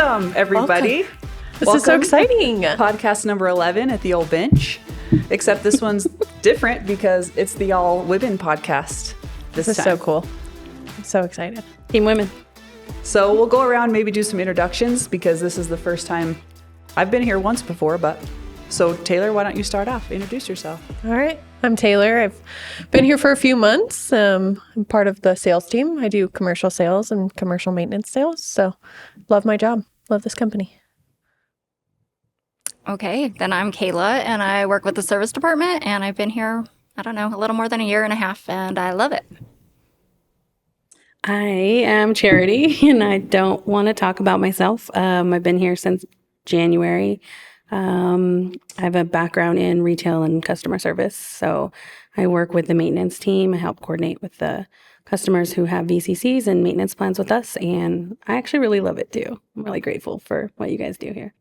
Welcome, everybody. This is so exciting. Podcast number 11 at the old bench. Except this one's different because it's the all women podcast this is time. So cool. I'm so excited. Team women. So we'll go around, maybe do some introductions because this is the first time I've been here once before. But so Taylor, why don't you start off? Introduce yourself. All right. I'm Taylor. I've been here for a few months. I'm part of the sales team. I do commercial sales and commercial maintenance sales. So love my job. Love this company. Okay, then I'm Kayla, and I work with the service department, and I've been here, a little more than a year and a half, and I love it. I am Charity, and I don't want to talk about myself. I've been here since January. I have a background in retail and customer service, so I work with the maintenance team. I help coordinate with the customers who have VCCs and maintenance plans with us, and I actually really love it too. I'm really grateful for what you guys do here.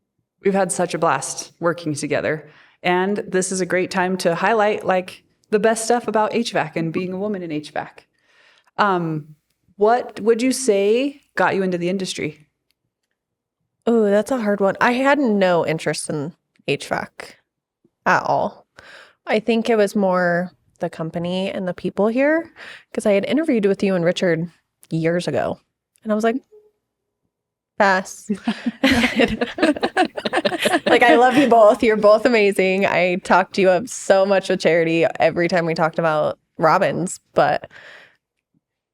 We've had such a blast working together, and this is a great time to highlight like the best stuff about HVAC and being a woman in HVAC. What would you say got you into the industry? Oh, that's a hard one. I had no interest in HVAC at all. I think it was more the company and the people here because I had interviewed with you and Richard years ago, and I was like, pass. Like, I love you both. You're both amazing. I talked you up so much with Charity every time we talked about Robbins, but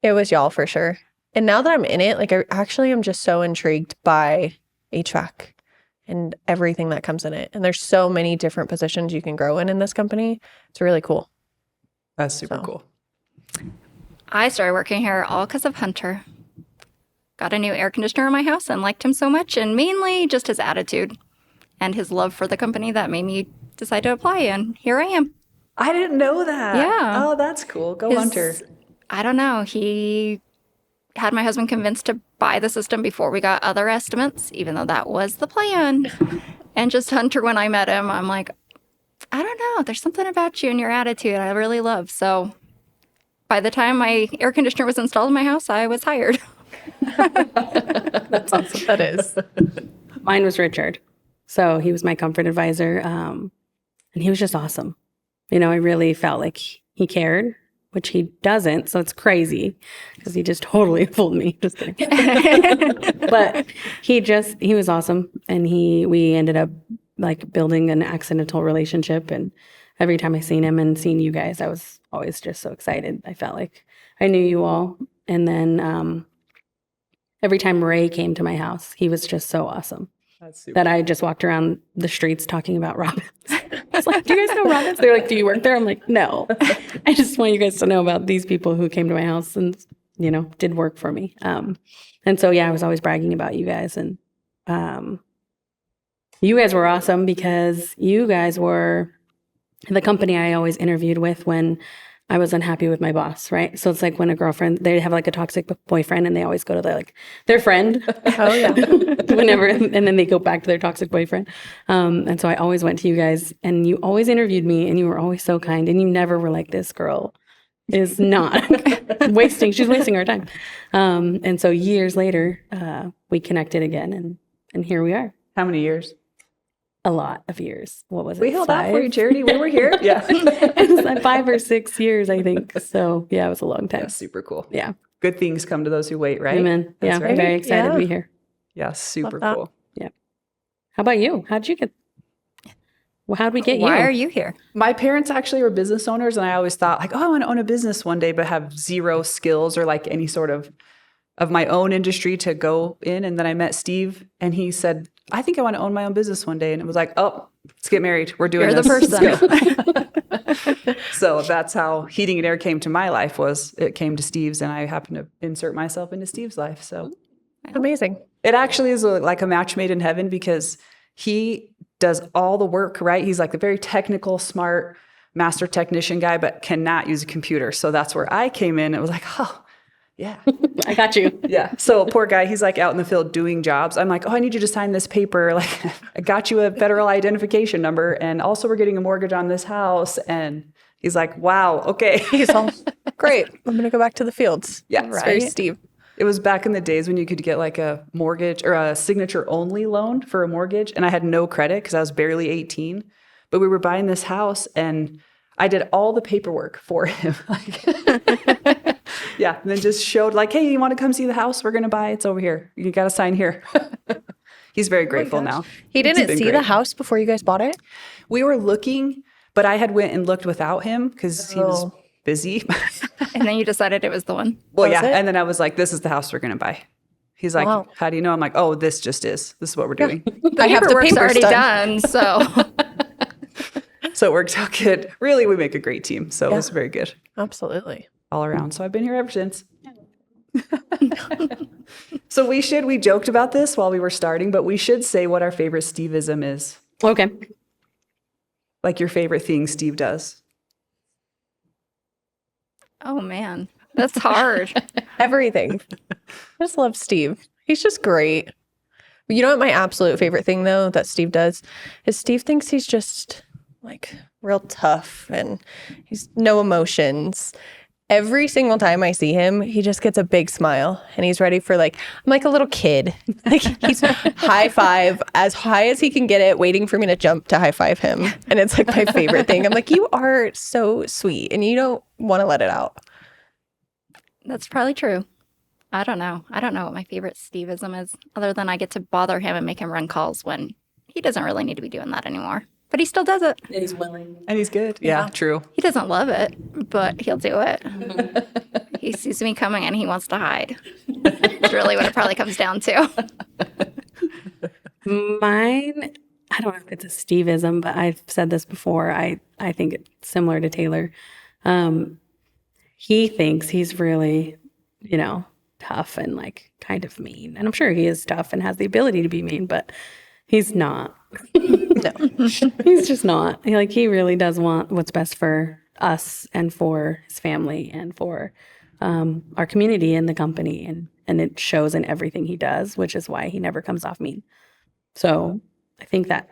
it was y'all for sure. And now that I'm in it, like, I actually am just so intrigued by HVAC and everything that comes in it. And there's so many different positions you can grow in this company. It's really cool. That's super cool. I started working here all because of Hunter. Got a new air conditioner in my house and liked him so much, and mainly just his attitude and his love for the company that made me decide to apply, and here I am. I didn't know that. Yeah. Oh, that's cool. Go Hunter. I don't know. He had my husband convinced to buy the system before we got other estimates, even though that was the plan. And just Hunter, when I met him, I'm like, I don't know. There's something about you and your attitude I really love. So by the time my air conditioner was installed in my house, I was hired. That's awesome. That is. Mine was Richard. So he was my comfort advisor. And he was just awesome. I really felt like he cared, which he doesn't. So it's crazy because he just totally fooled me. Just kidding. But he was awesome. And we ended up like building an accidental relationship. And every time I seen him and seen you guys, I was always just so excited. I felt like I knew you all. And then, every time Ray came to my house, he was just so awesome that I just walked around the streets talking about Robbins. I was like, do you guys know Robbins? They're like, do you work there? I'm like, no. I just want you guys to know about these people who came to my house and, did work for me. And so, I was always bragging about you guys. And you guys were awesome because you guys were the company I always interviewed with when I was unhappy with my boss, right? So it's like when a girlfriend, they have like a toxic boyfriend and they always go to their friend. Oh, yeah. Whenever, and then they go back to their toxic boyfriend. And so I always went to you guys and you always interviewed me and you were always so kind and you never were like, this girl is not she's wasting our time. And so years later, we connected again and here we are. How many years? A lot of years. What was it? We held out for you, Charity. We were here. Yeah. It was like 5 or 6 years, I think. So, it was a long time. That's super cool. Yeah. Good things come to those who wait, right? Amen. That's Yeah. right. Very excited to be here. Yeah. Super Love cool. Yeah. How about you? How'd we get you? Why are you here? My parents actually were business owners, and I always thought like, oh, I want to own a business one day, but have zero skills or like any sort of my own industry to go in. And then I met Steve and he said, I think I want to own my own business one day. And it was like, oh, let's get married. We're doing You're this. the person. So that's how heating and air came to my life. It came to Steve's, and I happened to insert myself into Steve's life. So Amazing. it actually is like a match made in heaven because he does all the work, right? He's like the very technical, smart master technician guy, but cannot use a computer. So that's where I came in. It was like, oh, yeah. I got you. Yeah. So poor guy, he's like out in the field doing jobs. I'm like, oh, I need you to sign this paper. Like, I got you a federal identification number. And also we're getting a mortgage on this house. And he's like, wow, okay. He's all great. I'm going to go back to the fields. Yeah. It's very Steve. It was back in the days when you could get like a mortgage or a signature only loan for a mortgage. And I had no credit because I was barely 18. But we were buying this house and I did all the paperwork for him. Yeah. And then just showed like, hey, you want to come see the house we're going to buy? It's over here. You got to sign here. He's very grateful now. He didn't been see great. the house before you guys bought it? We were looking, but I had went and looked without him because he was busy. And then you decided it was the one. Well, Was yeah. it? And then I was like, this is the house we're going to buy. He's like, Wow. how do you know? I'm like, oh, this just is. This is what we're doing. I have the Paperwork's papers already done. done, so So it worked out good. Really, we make a great team. So it was very good Absolutely. all around. So I've been here ever since. So we joked about this while we were starting, but we should say what our favorite Steve-ism is. Okay. Like your favorite thing Steve does. oh man, that's hard. Everything. I just love Steve. He's just great. You know what my absolute favorite thing though that Steve does is Steve thinks he's just like real tough and he's no emotions. Every single time I see him, he just gets a big smile and he's ready for like, I'm like a little kid. Like he's high five as high as he can get it, waiting for me to jump to high five him. And it's like my favorite thing. I'm like, you are so sweet and you don't want to let it out. That's probably true. I don't know. I don't know what my favorite Steve-ism is, other than I get to bother him and make him run calls when he doesn't really need to be doing that anymore. But he still does it. And he's willing. And he's good. Yeah, true. He doesn't love it, but he'll do it. He sees me coming and he wants to hide. That's really what it probably comes down to. Mine, I don't know if it's a Steve-ism, but I've said this before. I think it's similar to Taylor. He thinks he's really, tough and like kind of mean. And I'm sure he is tough and has the ability to be mean, but he's not. No. He's just not. He really does want what's best for us and for his family and for our community and the company. And it shows in everything he does, which is why he never comes off mean. So I think that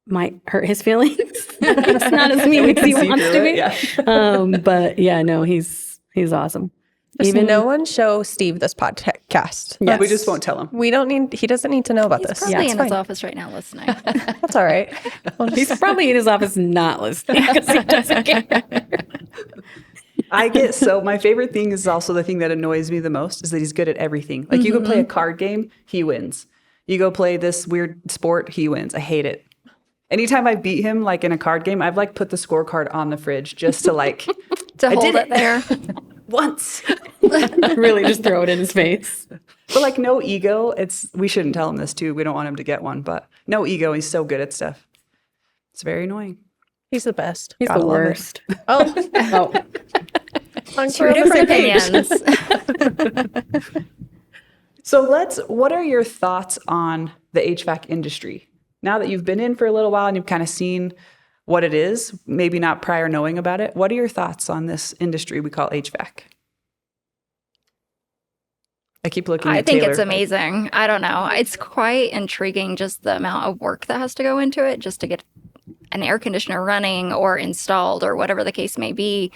might hurt his feelings. It's not as mean as he See wants through to be. it, yeah. But yeah, no, he's awesome. Just no one show Steve this podcast. Yes. We just won't tell him. He doesn't need to know about this. Probably It's in fine. his office right now listening. That's all right. We'll just- He's probably in his office not listening because he doesn't care. My favorite thing is also the thing that annoys me the most is that he's good at everything. Like you go play a card game, he wins. You go play this weird sport, he wins. I hate it. Anytime I beat him, like in a card game, I've like put the scorecard on the fridge just to like To hold did it there. once. Really just throw it in his face. But like no ego. We shouldn't tell him this too. We don't want him to get one, but no ego. He's so good at stuff. It's very annoying. He's the best. He's Gotta the love it. worst. Oh, Oh, Two different opinions. So what are your thoughts on the HVAC industry? Now that you've been in for a little while and you've kind of seen what it is, maybe not prior knowing about it, what are your thoughts on this industry we call HVAC? I keep looking at I think Taylor. it's amazing. I don't know. It's quite intriguing just the amount of work that has to go into it just to get an air conditioner running or installed or whatever the case may be.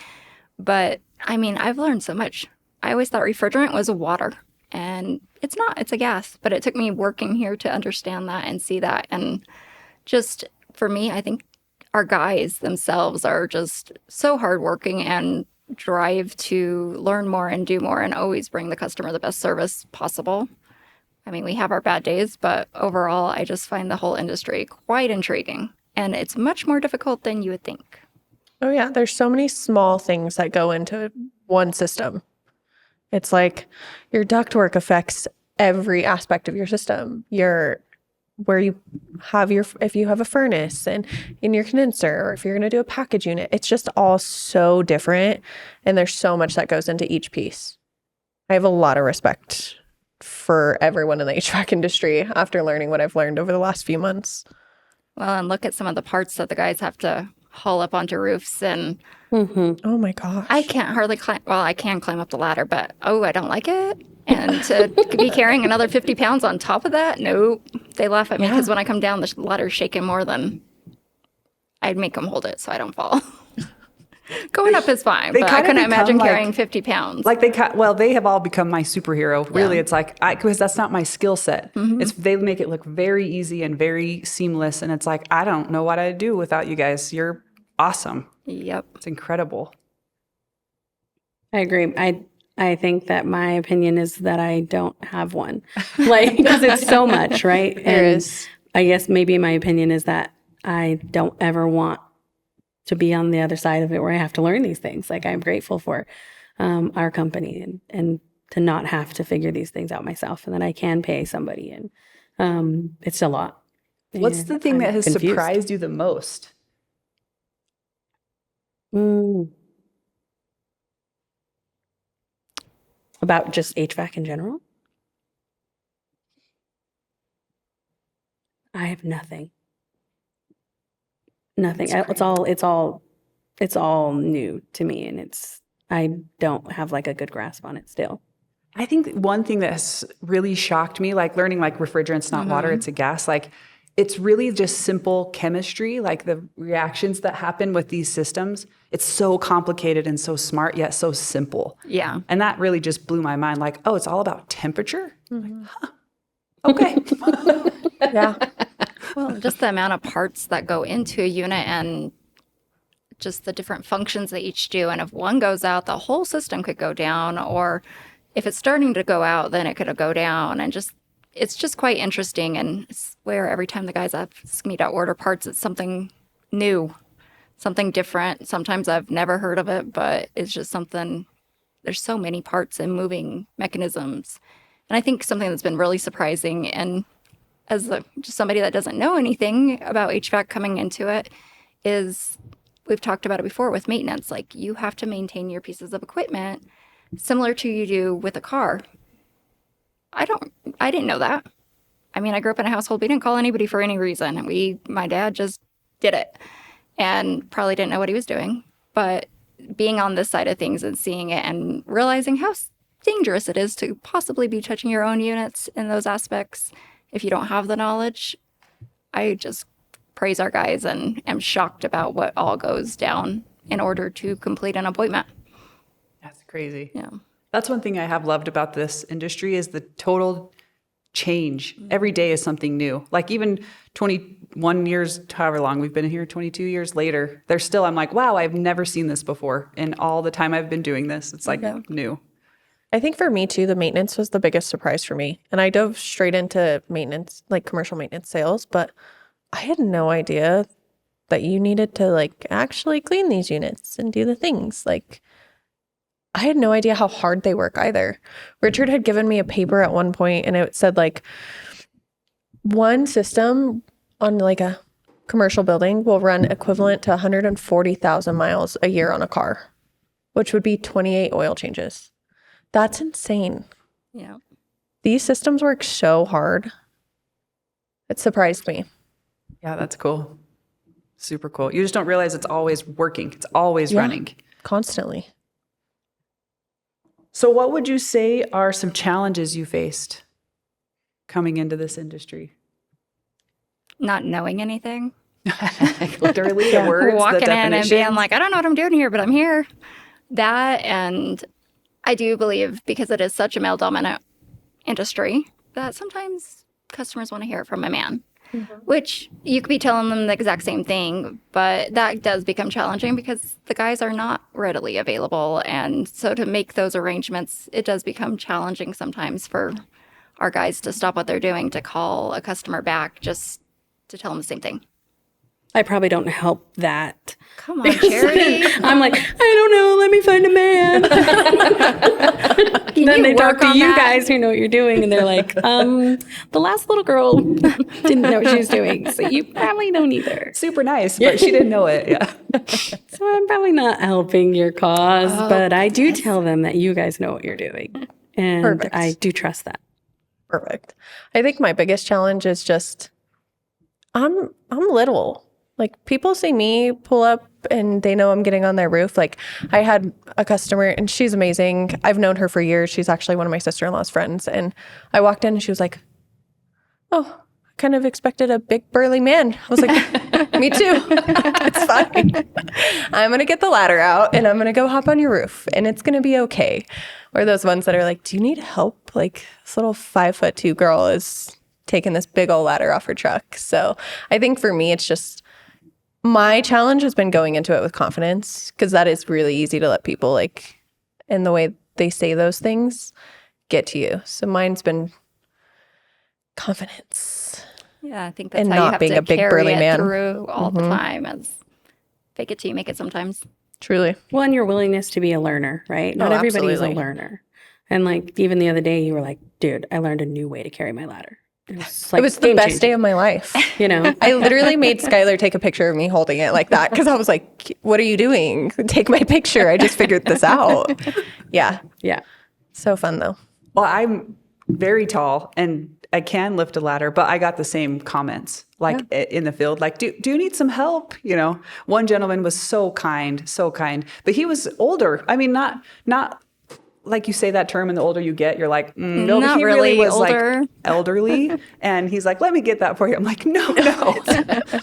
But I mean, I've learned so much. I always thought refrigerant was water, and it's not. It's a gas. But it took me working here to understand that and see that. And just for me, I think our guys themselves are just so hardworking and drive to learn more and do more and always bring the customer the best service possible. I mean, we have our bad days, but overall, I just find the whole industry quite intriguing. And it's much more difficult than you would think. oh yeah. There's so many small things that go into one system. It's like your ductwork affects every aspect of your system. Where you have if you have a furnace and in your condenser, or if you're going to do a package unit, it's just all so different. And there's so much that goes into each piece. I have a lot of respect for everyone in the HVAC industry after learning what I've learned over the last few months. Well, and look at some of the parts that the guys have to haul up onto roofs. And Oh my gosh. I can't hardly climb. Well, I can climb up the ladder, but I don't like it. And to be carrying another 50 pounds on top of that, nope. They laugh at me because when I come down, the ladder's shaking more than I'd make them hold it so I don't fall. Going up is fine, they but I kinda couldn't imagine become, like- carrying 50 pounds. Like they have all become my superhero. Really, Yeah. it's like because that's not my skill set. They make it look very easy and very seamless, and it's like I don't know what I'd do without you guys. You're awesome. Yep. It's incredible. I agree. I think that my opinion is that I don't have one, like because it's so much, right? There And is. I guess maybe my opinion is that I don't ever want to be on the other side of it where I have to learn these things. Like I'm grateful for our company and to not have to figure these things out myself, and that I can pay somebody. And it's a lot. What's And the thing I'm that has confused. surprised you the most? About just HVAC in general? I have nothing. Nothing. It's all new to me, and I don't have like a good grasp on it still. I think one thing that has really shocked me, like learning like refrigerant's not water, it's a gas. Like it's really just simple chemistry, like the reactions that happen with these systems. It's so complicated and so smart, yet so simple. Yeah. And that really just blew my mind. Like, oh, it's all about temperature? Like, huh. Okay. Yeah. Well, just the amount of parts that go into a unit and just the different functions they each do. And if one goes out, the whole system could go down. Or if it's starting to go out, then it could go down. And it's just quite interesting. And it's where every time the guys ask me to order parts, it's something new, something different. Sometimes I've never heard of it, but it's just something. There's so many parts and moving mechanisms. And I think something that's been really surprising, and as just somebody that doesn't know anything about HVAC coming into it, is we've talked about it before with maintenance. Like you have to maintain your pieces of equipment similar to you do with a car. I didn't know that. I mean, I grew up in a household, we didn't call anybody for any reason. My dad just did it and probably didn't know what he was doing. But being on this side of things and seeing it and realizing how dangerous it is to possibly be touching your own units in those aspects if you don't have the knowledge, I just praise our guys and am shocked about what all goes down in order to complete an appointment. That's crazy. Yeah. That's one thing I have loved about this industry is the total change. Every day is something new. Like even 21 years, however long we've been here, 22 years later, there's still, I'm like, wow, I've never seen this before. And all the time I've been doing this, it's like new. I think for me too, the maintenance was the biggest surprise for me. And I dove straight into maintenance, like commercial maintenance sales, but I had no idea that you needed to like actually clean these units and do the things. Like I had no idea how hard they work either. Richard had given me a paper at one point and it said like one system on like a commercial building will run equivalent to 140,000 miles a year on a car, which would be 28 oil changes. That's insane. Yeah. These systems work so hard. It surprised me. Yeah, that's cool. Super cool. You just don't realize it's always working. It's always running. Constantly. So what would you say are some challenges you faced coming into this industry? Not knowing anything. Literally the words, the Walking in and being definitions. like, I don't know what I'm doing here, but I'm here. That, and I do believe because it is such a male dominant industry that sometimes customers want to hear it from a man, which you could be telling them the exact same thing, but that does become challenging because the guys are not readily available. And so to make those arrangements, it does become challenging sometimes for our guys to stop what they're doing to call a customer back just to tell them the same thing. I probably don't help that. Come on, Charity. I'm like, I don't know. Let me find a man. Then they talk work to on you that? guys who know what you're doing, and they're like, the last little girl didn't know what she was doing, so you probably don't either. Super nice, but she didn't know it. Yeah. So I'm probably not helping your cause, but I do tell them that you guys know what you're doing, and Perfect. I do trust that. Perfect. I think my biggest challenge is just I'm little. Like people see me pull up and they know I'm getting on their roof. Like I had a customer and she's amazing. I've known her for years. She's actually one of my sister-in-law's friends. And I walked in and she was like, oh, kind of expected a big burly man. I was like, me too. It's fine. I'm going to get the ladder out and I'm going to go hop on your roof and it's going to be okay. Or those ones that are like, do you need help? Like this little 5'2" girl is taking this big old ladder off her truck. So I think for me, it's just my challenge has been going into it with confidence, because that is really easy to let people like, in the way they say those things, get to you. So mine's been confidence. Yeah, I think that's And how you not have being to a big carry burly it man. through all the time. As fake it till you make it sometimes. Truly. Well, and your willingness to be a learner, right? Not everybody's absolutely. a learner. And like even the other day, you were like, dude, I learned a new way to carry my ladder. It was, like, It was the best day of my life. You know? I literally made Skylar take a picture of me holding it like that, because I was like, what are you doing? Take my picture. I just figured this out. Yeah. Yeah. So fun though. Well, I'm very tall and I can lift a ladder, but I got the same comments like in the field, like, do you need some help? You know, one gentleman was so kind, but he was older. I mean, not like you say that term, and the older you get, you're like, no, Not he really was older. like elderly. And he's like, let me get that for you. I'm like, no,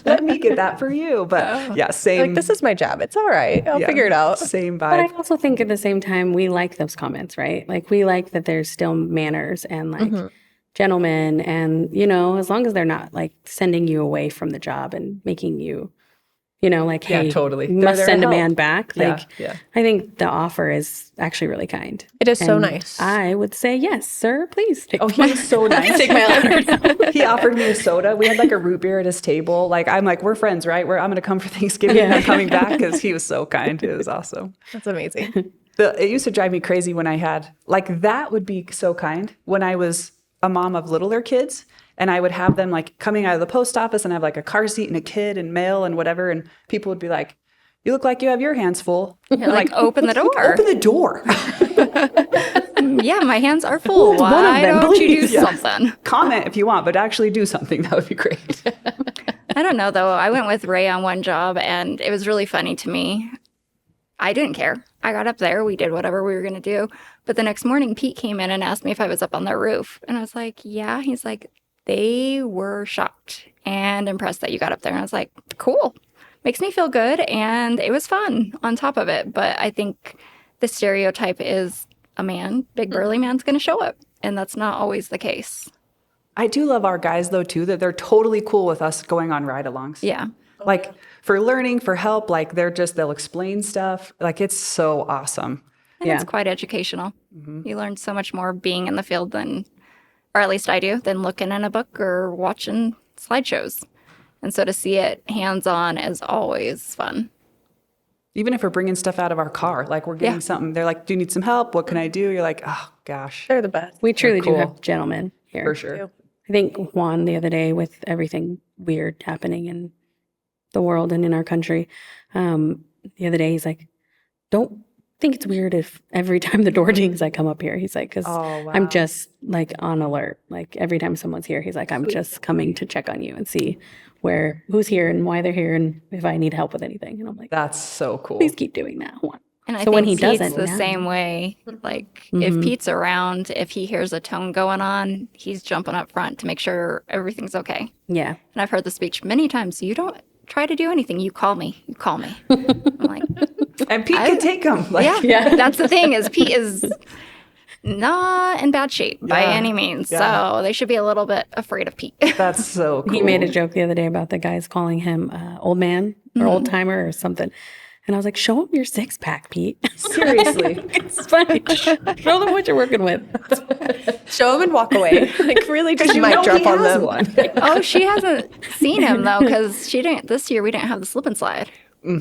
let me get that for you. But yeah, same. Like, this is my job. It's all right. I'll yeah, figure it out. Same But I vibe. also think at the same time, we like those comments, right? Like we like that there's still manners and like gentlemen, and, you know, as long as they're not like sending you away from the job and making you, you know, like, Yeah, hey, totally. you They're must there to send a help. man back. Yeah, Like, yeah. I think the offer is actually really kind. It is so And nice. I would say, yes, sir, please take Oh, he was so nice. take my ladder down. He offered me a soda. We had like a root beer at his table. Like, I'm like, we're friends, right? I'm going to come for Thanksgiving and I'm coming back, because he was so kind. It was awesome. That's amazing. It used to drive me crazy when I had, like, that would be so kind when I was a mom of littler kids. And I would have them like coming out of the post office and have like a car seat and a kid and mail and whatever. And people would be like, you look like you have your hands full. You're like, open the door. Open the door. Yeah, my hands are full. Hold one of Why them, don't you do please? Yeah. something? Comment if you want, but actually do something. That would be great. I don't know, though. I went with Ray on one job, and it was really funny to me. I didn't care. I got up there. We did whatever we were going to do. But the next morning, Pete came in and asked me if I was up on their roof. And I was like, yeah. He's like, they were shocked and impressed that you got up there. And I was like, cool. Makes me feel good. And it was fun on top of it. But I think the stereotype is a man, big burly man's going to show up. And that's not always the case. I do love our guys, though, too, that they're totally cool with us going on ride-alongs. Yeah. Like, for learning, for help, like, they'll explain stuff. Like, it's so awesome. And it's quite educational. You learn so much more being in the field than, or at least I do, than looking in a book or watching slideshows. And so to see it hands-on is always fun. Even if we're bringing stuff out of our car, like we're getting something, they're like, do you need some help? What can I do? You're like, oh, gosh. They're the best. We truly do cool. have gentlemen here. For sure. I think Juan the other day, with everything weird happening in the world and in our country, the other day he's like, don't think it's weird if every time the door dings I come up here. He's like, because I'm just like on alert. Like every time someone's here, he's like, I'm just coming to check on you and see who's here and why they're here and if I need help with anything. And I'm like, That's so cool. please keep doing that, Juan. And I So think when he Pete's doesn't, the yeah. same way. Like if Pete's around, if he hears a tone going on, he's jumping up front to make sure everything's okay. Yeah. And I've heard the speech many times. You don't try to do anything. You call me. You call me. I'm like, And Pete can take them. Like, yeah. That's the thing is Pete is not in bad shape by any means. Yeah. So they should be a little bit afraid of Pete. That's so cool. He made a joke the other day about the guys calling him old man or old timer or something. And I was like, show him your six pack, Pete. Seriously. It's funny. Show them what you're working with. Show them and walk away. Like really just You mic know drop he on has them. one. Oh, she hasn't seen him though, because this year we didn't have the slip and slide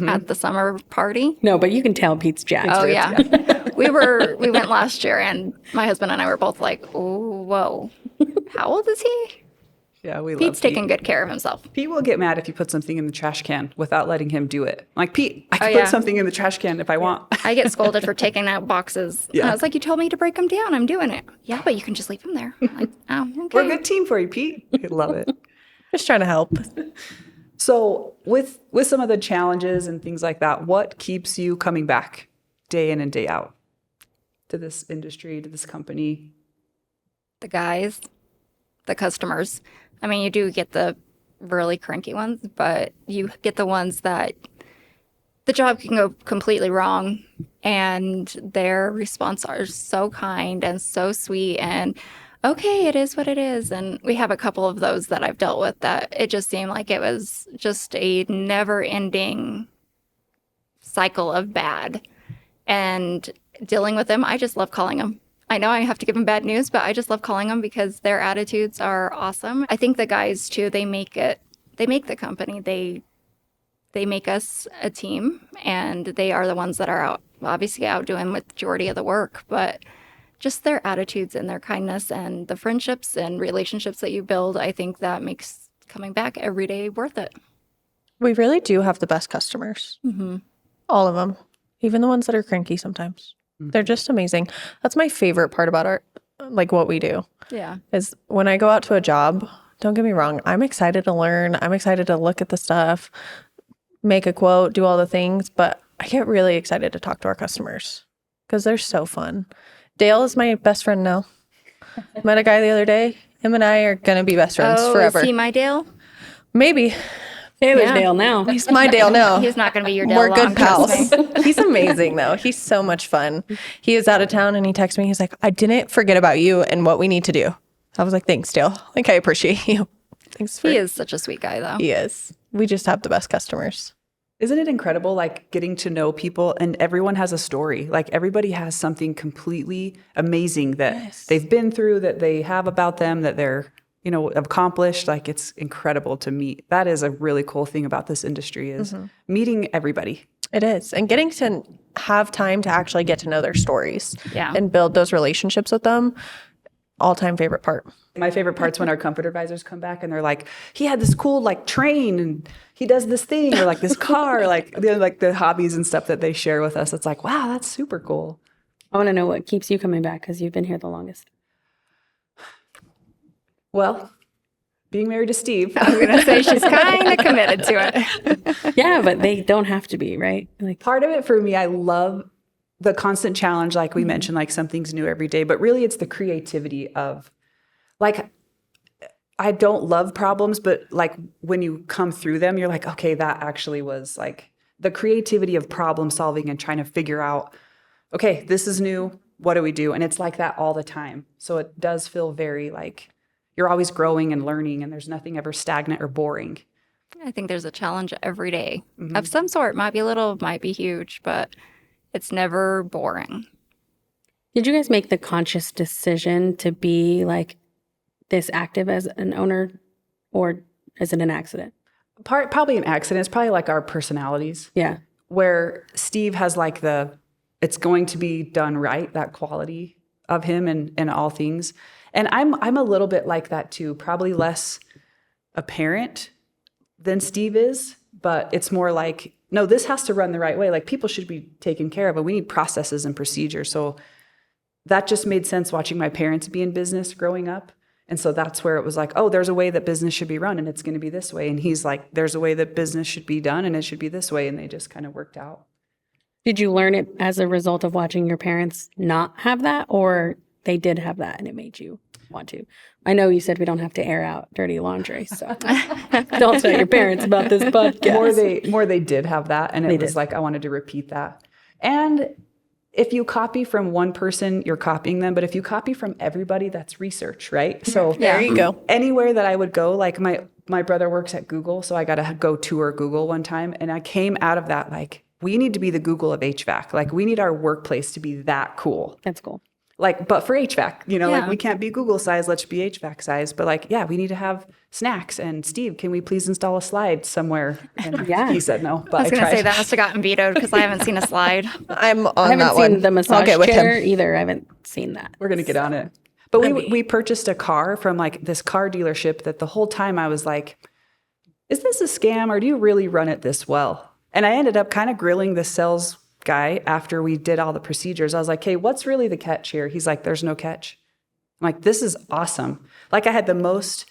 at the summer party. No, but you can tell Pete's jacked. Oh yeah. We went last year and my husband and I were both like, oh, whoa. How old is he? Yeah, we love Pete's Pete. taking good care of himself. Pete will get mad if you put something in the trash can without letting him do it. I'm like, Pete, I can yeah. put something in the trash can if I want. I get scolded for taking out boxes. Yeah. And I was like, you told me to break them down. I'm doing it. Yeah, but you can just leave them there. I'm like, oh, okay. We're a good team for you, Pete. I love it. Just trying to help. So with some of the challenges and things like that, what keeps you coming back day in and day out to this industry, to this company? The guys, the customers, I mean, you do get the really cranky ones, but you get the ones that the job can go completely wrong, and their response are so kind and so sweet and okay, it is what it is. And we have a couple of those that I've dealt with that it just seemed like it was just a never ending cycle of bad. And dealing with them, I just love calling them. I know I have to give them bad news, but I just love calling them because their attitudes are awesome. I think the guys too, they make the company. They make us a team, and they are the ones that are obviously out doing the majority of the work, but just their attitudes and their kindness and the friendships and relationships that you build, I think that makes coming back every day worth it. We really do have the best customers. Mm-hmm. All of them. Even the ones that are cranky sometimes. They're just amazing. That's my favorite part about what we do. Yeah. Is when I go out to a job, don't get me wrong, I'm excited to learn. I'm excited to look at the stuff, make a quote, do all the things, but I get really excited to talk to our customers because they're so fun. Dale is my best friend now. Met a guy the other day. Him and I are going to be best friends forever. Is he my Dale? Maybe. Taylor's Dale now. He's my Dale now. He's not going to be your Dale. We're good long, trust pals. me. He's amazing, though. He's so much fun. He was out of town, and he texted me. He's like, I didn't forget about you and what we need to do. I was like, thanks, Dale. Like, I appreciate you. Thanks for He is such a sweet guy, though. He is. We just have the best customers. Isn't it incredible, like getting to know people, and everyone has a story. Like everybody has something completely amazing that they've been through, that they have about them, that they're, accomplished. Like it's incredible to meet. That is a really cool thing about this industry is meeting everybody. It is. And getting to have time to actually get to know their stories and build those relationships with them. All-time favorite part. My favorite part's when our comfort advisors come back and they're like, he had this cool train and he does this thing or this car, the hobbies and stuff that they share with us. It's like, wow, that's super cool. I want to know what keeps you coming back because you've been here the longest. Well, being married to Steve. I was going to say she's kind of committed to it. Yeah, but they don't have to be, right? Part of it for me, I love the constant challenge, like we mentioned, something's new every day, but really it's the creativity of I don't love problems, but when you come through them, you're like, okay, that actually was the creativity of problem solving and trying to figure out, okay, this is new. What do we do? And it's like that all the time. So it does feel very you're always growing and learning, and there's nothing ever stagnant or boring. I think there's a challenge every day of some sort. Might be little, might be huge, but it's never boring. Did you guys make the conscious decision to be this active as an owner, or is it an accident? Probably an accident. It's probably our personalities. Yeah. Where Steve has it's going to be done right, that quality of him in all things. And I'm a little bit like that too, probably less apparent than Steve is, but it's more no, this has to run the right way. People should be taken care of, and we need processes and procedures. So that just made sense watching my parents be in business growing up. And so that's where it was oh, there's a way that business should be run, and it's going to be this way. And he's there's a way that business should be done, and it should be this way. And they just kind of worked out. Did you learn it as a result of watching your parents not have that, or they did have that and it made you want to? I know you said we don't have to air out dirty laundry, so don't tell your parents about this podcast. More they did have that, and it was I wanted to repeat that. And if you copy from one person, you're copying them. But if you copy from everybody, that's research, right? So there you go. Anywhere that I would go, my brother works at Google, so I got to go tour Google one time, and I came out of that we need to be the Google of HVAC. We need our workplace to be that cool. That's cool. But for HVAC, we can't be Google size, let's be HVAC size. But we need to have snacks. And Steve, can we please install a slide somewhere? And he said no, but I was going to say that must have gotten vetoed because I haven't seen a slide. I'm on I haven't that seen one. the massage I'll get with chair him. either. I haven't seen that. We're going to get on it. But we purchased a car from this car dealership that the whole time I was is this a scam, or do you really run it this well? And I ended up kind of grilling the sales guy after we did all the procedures. I was hey, what's really the catch here? He's there's no catch. I'm this is awesome. I had the most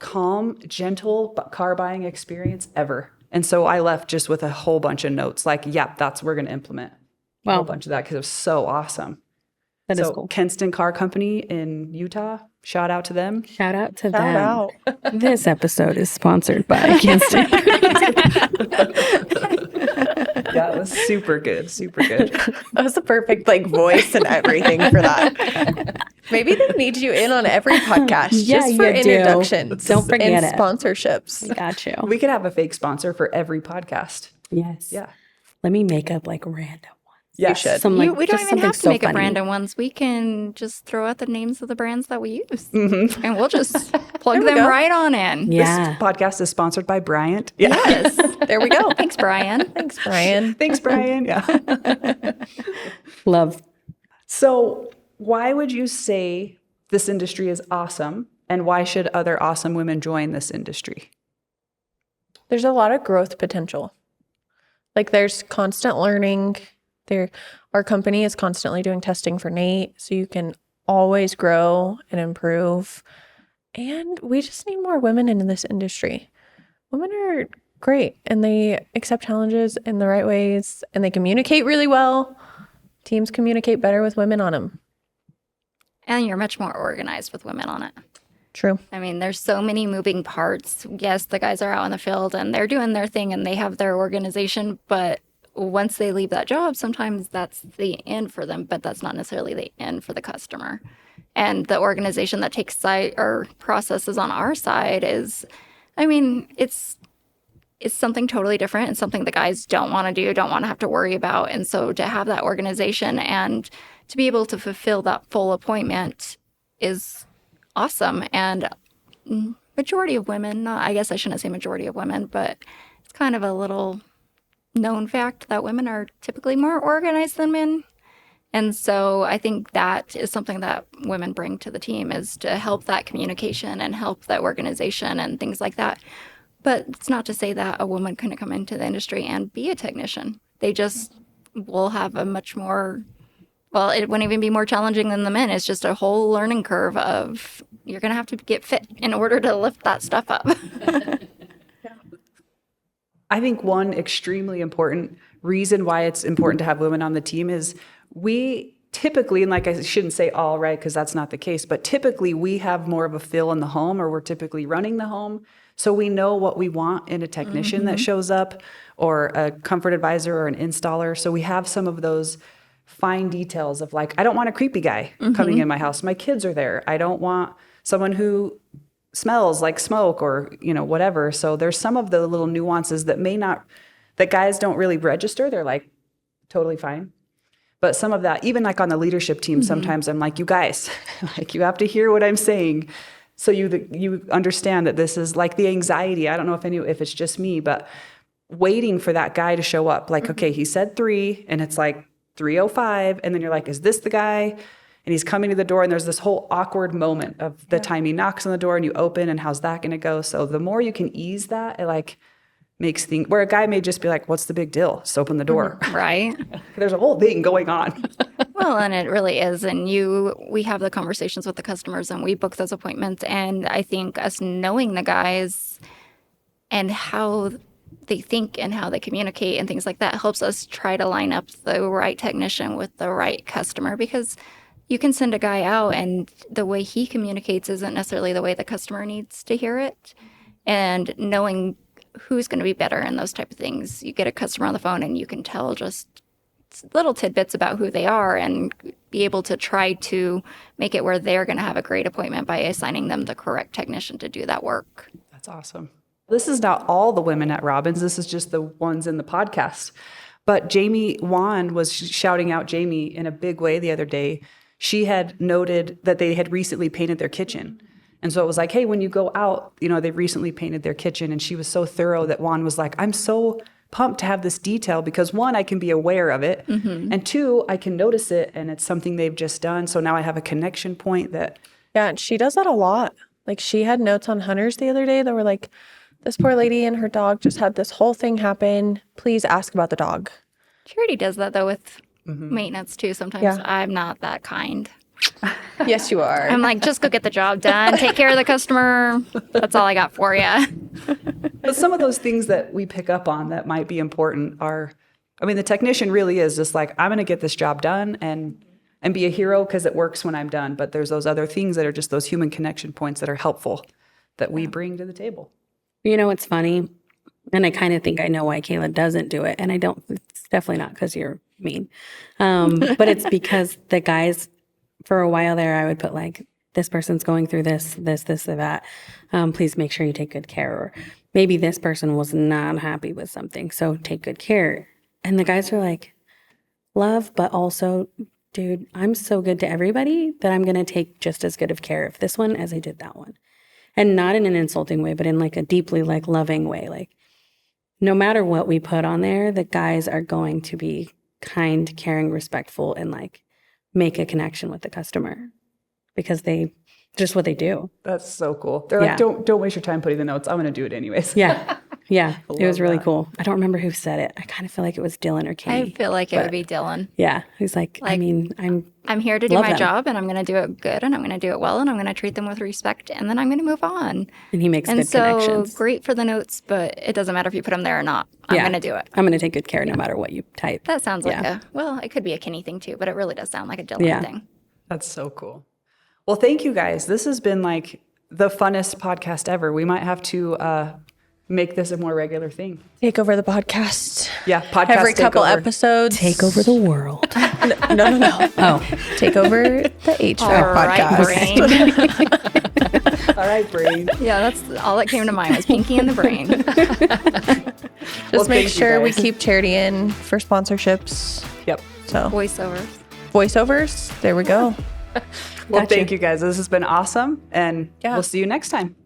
calm, gentle car buying experience ever. And so I left just with a whole bunch of notes we're going to implement a whole bunch of that because it was so awesome. That is cool. Kenston Car Company in Utah, Shout out to them. Shout out to Shout them. out. This episode is sponsored by Can't Stand. Yeah, it was super good. Super good. That was the perfect like voice and everything for that. Maybe they need you in on every podcast Yeah, just for you do. introductions. Don't forget and it. sponsorships. Got you. We could have a fake sponsor for every podcast. Yes. Yeah. Let me make up like random ones. Yes. should. Some like we don't just even have something to make so up funny. random ones. We can just throw out the names of the brands that we use, Mm-hmm. and we'll just plug we them go. right on in. Yeah. This podcast is sponsored by Bryant. Yeah. Yes. There we go. Thanks, Brian. Thanks, Brian. Thanks, Brian. Yeah. Love. So, why would you say this industry is awesome, and why should other awesome women join this industry? There's a lot of growth potential. Like there's constant learning. Our company is constantly doing testing for Nate, so you can always grow and improve. And we just need more women in this industry. Women are great and they accept challenges in the right ways and they communicate really well. Teams communicate better with women on them. And you're much more organized with women on it. True. I mean, there's so many moving parts. Yes, the guys are out in the field and they're doing their thing and they have their organization, but once they leave that job, sometimes that's the end for them, but that's not necessarily the end for the customer. And the organization that takes side or processes on our side is, I mean, it's something totally different. It's something the guys don't want to do, don't want to have to worry about. And so to have that organization and to be able to fulfill that full appointment is awesome. And majority of women, I guess I shouldn't say majority of women, but it's kind of a little known fact that women are typically more organized than men. And so I think that is something that women bring to the team, is to help that communication and help that organization and things like that. But it's not to say that a woman couldn't come into the industry and be a technician. They just will have a much more, well, it wouldn't even be more challenging than the men. It's just a whole learning curve of you're going to have to get fit in order to lift that stuff up. I think one extremely important reason why it's important to have women on the team is we typically, and like I shouldn't say all, right, because that's not the case, but typically we have more of a feel in the home, or we're typically running the home. So we know what we want in a technician that shows up, or a comfort advisor or an installer. So we have some of those fine details of like, I don't want a creepy guy coming in my house. My kids are there. I don't want someone who smells like smoke or, whatever. So there's some of the little nuances that that guys don't really register. They're like totally fine. But some of that, even like on the leadership team, sometimes I'm like, you guys, like you have to hear what I'm saying. So you understand that this is like the anxiety. I don't know if it's just me, but waiting for that guy to show up. Like, okay, he said 3 and it's like 3:05. And then you're like, is this the guy? And he's coming to the door and there's this whole awkward moment of the time he knocks on the door and you open and how's that going to go? So the more you can ease that, it like makes things, where a guy may just be like, what's the big deal? Just open the door. Right. There's a whole thing going on. Well, and it really is. And we have the conversations with the customers and we book those appointments. And I think us knowing the guys and how they think and how they communicate and things like that helps us try to line up the right technician with the right customer, because you can send a guy out and the way he communicates isn't necessarily the way the customer needs to hear it. And knowing who's going to be better in those type of things, you get a customer on the phone and you can tell just little tidbits about who they are and be able to try to make it where they're going to have a great appointment by assigning them the correct technician to do that work. That's awesome. This is not all the women at Robbins. This is just the ones in the podcast. But Jamie Wan was shouting out Jamie in a big way the other day. She had noted that they had recently painted their kitchen. And so it was like, hey, when you go out, they recently painted their kitchen. And she was so thorough that Juan was like, I'm so pumped to have this detail because 1, I can be aware of it. And 2, I can notice it and it's something they've just done. So now I have a connection point that. Yeah, and she does that a lot. Like she had notes on hunters the other day that were like, this poor lady and her dog just had this whole thing happen. Please ask about the dog. Charity does that though with maintenance too. Sometimes Yeah. I'm not that kind. Yes, you are. I'm like, just go get the job done. Take care of the customer. That's all I got for you. But some of those things that we pick up on that might be important are, the technician really is just like, I'm going to get this job done. And and be a hero because it works when I'm done. But there's those other things that are just those human connection points that are helpful that we bring to the table. You know, it's funny. And I kind of think I know why Kayla doesn't do it. And I don't, it's definitely not because you're mean. But it's because the guys, for a while there, I would put like, this person's going through this, or that. Please make sure you take good care. Or maybe this person was not happy with something, so take good care. And the guys are like, love, but also, dude, I'm so good to everybody that I'm going to take just as good of care of this one as I did that one. And not in an insulting way, but in like a deeply like loving way. Like no matter what we put on there, the guys are going to be kind, caring, respectful, and like make a connection with the customer because they just what they do. That's so cool. They're like, don't waste your time putting the notes. I'm going to do it anyways. Yeah. Yeah. It was really that. cool. I don't remember who said it. I kind of feel like it was Dylan or Katie. I feel like it would be Dylan. Yeah. He's like, I mean, I'm here to do love my them. job, and I'm going to do it good, and I'm going to do it well, and I'm going to treat them with respect, and then I'm going to move on. And he makes And good so connections. great for the notes, but it doesn't matter if you put them there or not. I'm going to do it. I'm going to take good care no matter what you type. That sounds like Yeah. it could be a Kenny thing too, but it really does sound like a Dylan thing. That's so cool. Well, thank you guys. This has been like the funnest podcast ever. We might have to make this a more regular thing. Take over the podcast. Yeah, podcast Every couple takeover. episodes. Take over the world. No. Oh, Take over the HVAC All right, podcast. brain. All right, brain. Yeah, that's all that came to mind was Pinky and the Brain. Just make thank you, sure we guys. keep charity in for sponsorships. Yep. So Voiceovers. voiceovers. There we go. Well, thank you guys. This has been awesome, and Yeah. we'll see you next time.